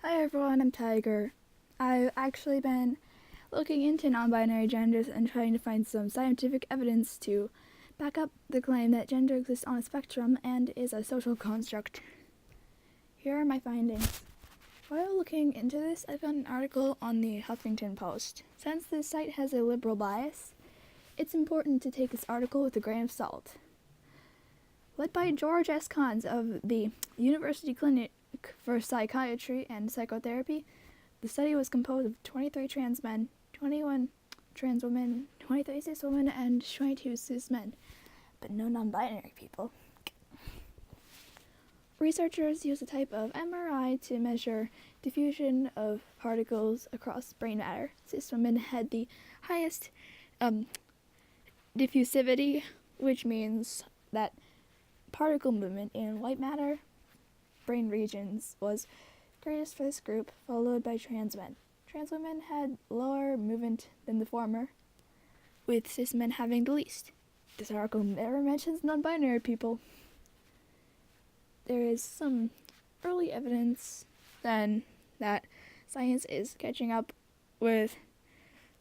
Hi everyone, I'm Tiger. I've actually been looking into non-binary genders and trying to find some scientific evidence to back up the claim that gender exists on a spectrum and is a social construct. Here are my findings. While looking into this, I found an article on the Huffington Post. Since this site has a liberal bias, it's important to take this article with a grain of salt. Led by George S. Kahns of the University Clinic for Psychiatry and Psychotherapy, the study was composed of 23 trans men, 21 trans women, 23 cis women, and 22 cis men, but no non-binary people. Researchers used a type of MRI to measure diffusion of particles across brain matter. Cis women had the highest diffusivity, which means that particle movement in white matter brain regions was greatest for this group, followed by trans men. Trans women had lower movement than the former, with cis men having the least. This article never mentions non-binary people. There is some early evidence then that science is catching up with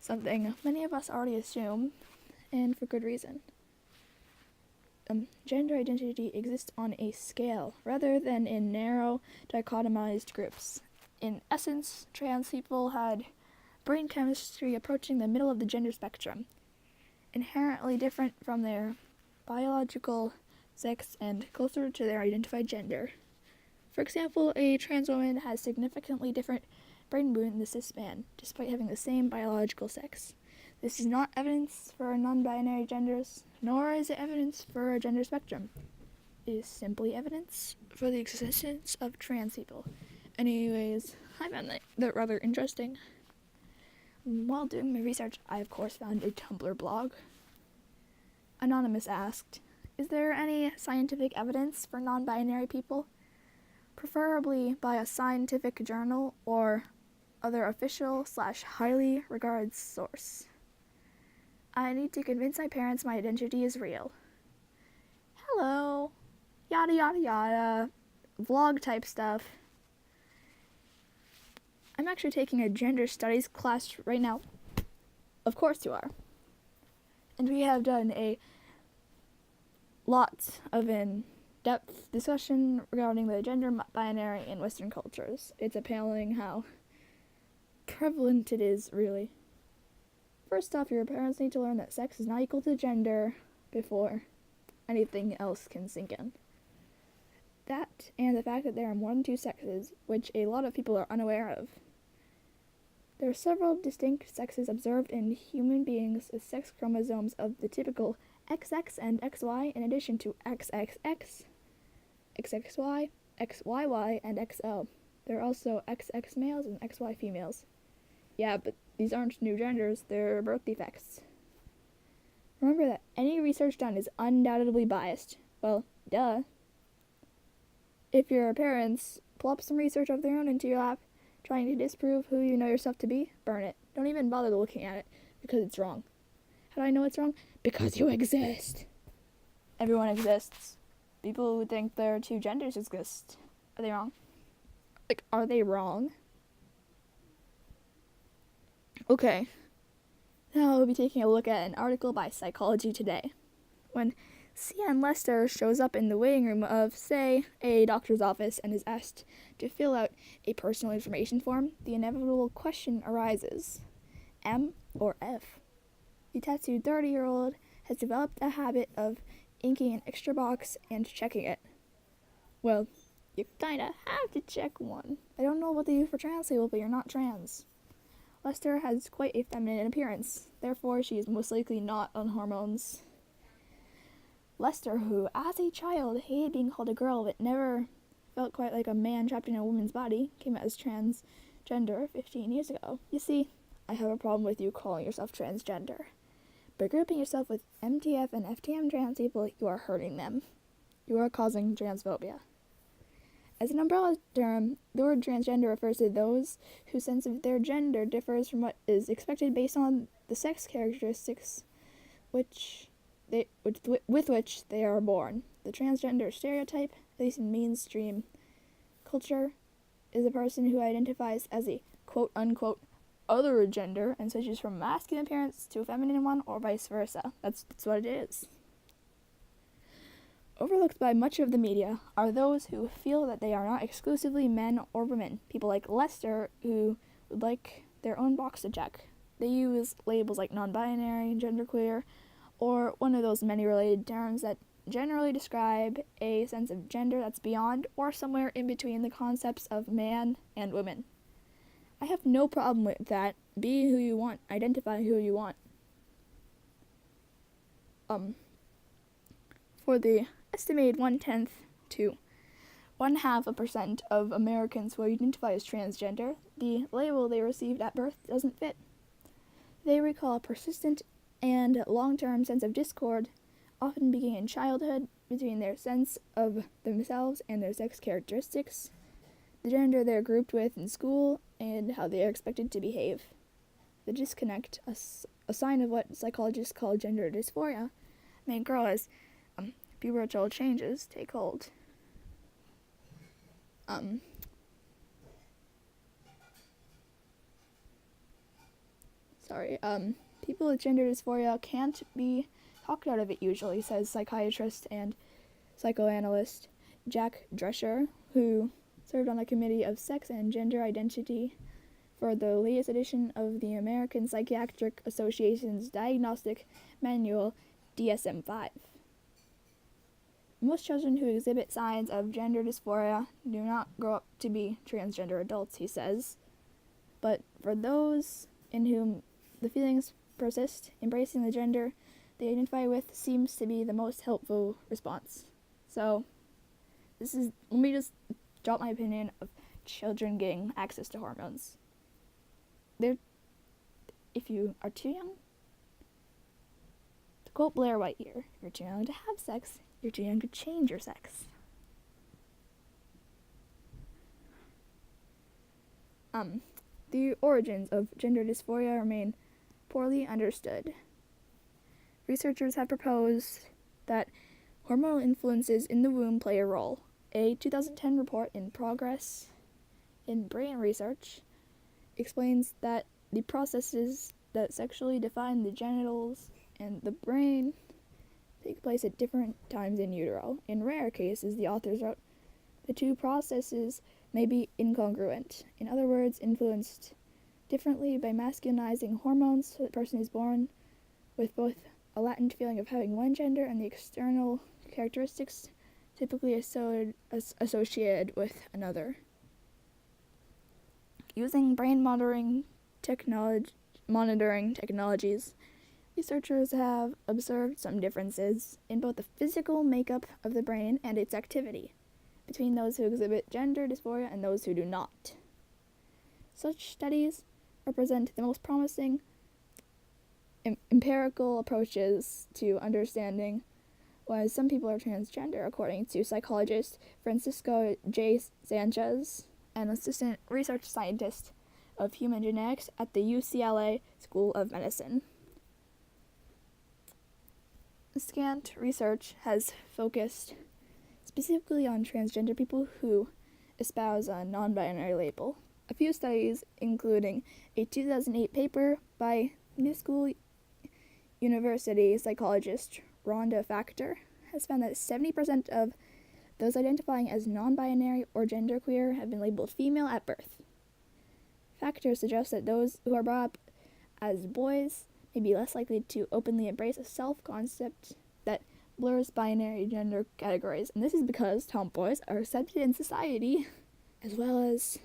something many of us already assume, and for good reason. Gender identity exists on a scale rather than in narrow dichotomized groups. In essence, trans people had brain chemistry approaching the middle of the gender spectrum, inherently different from their biological sex and closer to their identified gender. For example, a trans woman has significantly different brain movement than the cis man, despite having the same biological sex. This is not evidence for non-binary genders, nor is it evidence for a gender spectrum. It is simply evidence for the existence of trans people. Anyways, I found that rather interesting. While doing my research, I of course found a Tumblr blog. Anonymous asked, "Is there any scientific evidence for non-binary people? Preferably by a scientific journal or other official/highly regarded source. I need to convince my parents my identity is real. Hello. Yada yada yada. Vlog type stuff. I'm actually taking a gender studies class right now. Of course you are. And we have done a lot of in-depth discussion regarding the gender binary in Western cultures. It's appalling how prevalent it is, really. First off, your parents need to learn that sex is not equal to gender before anything else can sink in. That, and the fact that there are more than two sexes, which a lot of people are unaware of. There are several distinct sexes observed in human beings with sex chromosomes of the typical XX and XY, in addition to XXX, XXY, XYY, and XL. There are also XX males and XY females. Yeah, but these aren't new genders, they're birth defects. Remember that any research done is undoubtedly biased. Well, duh. If your parents plop some research of their own into your lap, trying to disprove who you know yourself to be, burn it. Don't even bother looking at it, because it's wrong. How do I know it's wrong? Because you exist. Everyone exists. People who think there are two genders exist. Are they wrong? Are they wrong? Okay, now we'll be taking a look at an article by Psychology Today. When C.N. Lester shows up in the waiting room of, say, a doctor's office and is asked to fill out a personal information form, the inevitable question arises: M or F? The tattooed 30-year-old has developed a habit of inking an extra box and checking it. Well, you kinda have to check one. I don't know what they do for trans people, but you're not trans. Lester has quite a feminine appearance, therefore she is most likely not on hormones. Lester, who as a child hated being called a girl but never felt quite like a man trapped in a woman's body, came out as transgender 15 years ago. You see, I have a problem with you calling yourself transgender. By grouping yourself with MTF and FTM trans people, you are hurting them. You are causing transphobia. As an umbrella term, the word transgender refers to those whose sense of their gender differs from what is expected based on the sex characteristics with which they are born. The transgender stereotype, at least in mainstream culture, is a person who identifies as a quote-unquote other gender and switches from masculine appearance to a feminine one, or vice versa. That's what it is. Overlooked by much of the media are those who feel that they are not exclusively men or women. People like Lester, who would like their own box to check. They use labels like non-binary, genderqueer, or one of those many related terms that generally describe a sense of gender that's beyond or somewhere in between the concepts of man and woman. I have no problem with that. Be who you want. Identify who you want. For the estimated 1/10 to 0.5% of Americans who identify as transgender, the label they received at birth doesn't fit. They recall a persistent and long-term sense of discord, often beginning in childhood, between their sense of themselves and their sex characteristics, the gender they're grouped with in school, and how they are expected to behave. The disconnect, a sign of what psychologists call gender dysphoria, may grow as pubertal changes take hold. People with gender dysphoria can't be talked out of it usually, says psychiatrist and psychoanalyst Jack Drescher, who served on a committee of sex and gender identity for the latest edition of the American Psychiatric Association's Diagnostic Manual, DSM-5. Most children who exhibit signs of gender dysphoria do not grow up to be transgender adults, he says. But for those in whom the feelings persist, embracing the gender they identify with seems to be the most helpful response. So, let me just drop my opinion of children getting access to hormones. If you are too young, to quote Blair White here, you're too young to have sex, you're too young to change your sex. The origins of gender dysphoria remain poorly understood. Researchers have proposed that hormonal influences in the womb play a role. A 2010 report in Progress in Brain Research explains that the processes that sexually define the genitals and the brain take place at different times in utero. In rare cases, the authors wrote, the two processes may be incongruent. In other words, influenced differently by masculinizing hormones, so the person is born with both a latent feeling of having one gender and the external characteristics typically associated with another. Using brain monitoring technologies, researchers have observed some differences in both the physical makeup of the brain and its activity between those who exhibit gender dysphoria and those who do not. Such studies represent the most promising empirical approaches to understanding why some people are transgender, according to psychologist Francisco J. Sanchez, an assistant research scientist of human genetics at the UCLA School of Medicine. Scant research has focused specifically on transgender people who espouse a non-binary label. A few studies, including a 2008 paper by New School University psychologist Rhonda Factor, has found that 70% of those identifying as non-binary or genderqueer have been labeled female at birth. Factor suggests that those who are brought up as boys may be less likely to openly embrace a self-concept that blurs binary gender categories, and this is because tomboys are accepted in society, as well as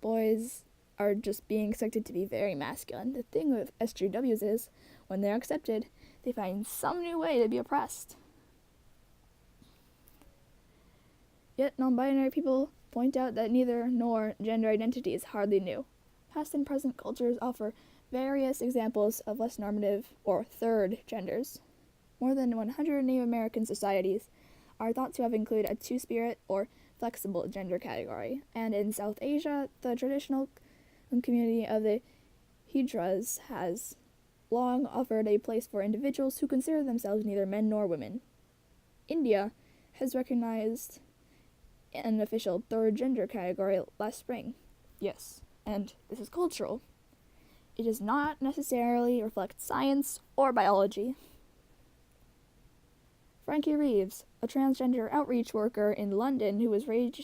boys are just being expected to be very masculine. The thing with SJWs is, when they're accepted, they find some new way to be oppressed. Yet non-binary people point out that neither nor gender identity is hardly new. Past and present cultures offer various examples of less normative or third genders. More than 100 Native American societies are thought to have included a two-spirit or flexible gender category, and in South Asia, the traditional community of the Hijras has long offered a place for individuals who consider themselves neither men nor women. India has recognized an official third gender category last spring. Yes, and this is cultural. It does not necessarily reflect science or biology. Frankie Reeves, a transgender outreach worker in London who was raised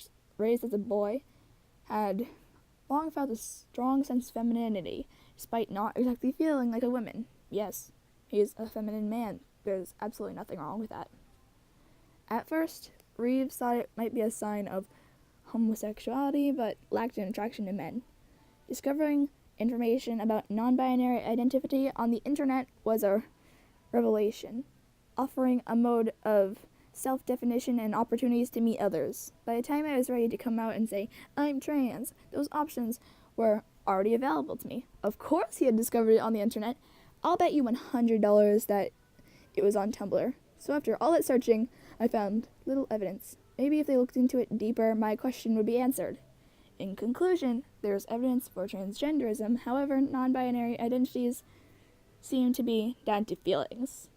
as a boy, had long felt a strong sense of femininity, despite not exactly feeling like a woman. Yes, he is a feminine man. There's absolutely nothing wrong with that. At first, Reeves thought it might be a sign of homosexuality, but lacked an attraction to men. Discovering information about non-binary identity on the internet was a revelation, offering a mode of self-definition and opportunities to meet others. By the time I was ready to come out and say, I'm trans, those options were already available to me. Of course he had discovered it on the internet. I'll bet you $100 that it was on Tumblr. So after all that searching, I found little evidence. Maybe if they looked into it deeper, my question would be answered. In conclusion, there is evidence for transgenderism. However, non-binary identities seem to be down to feelings.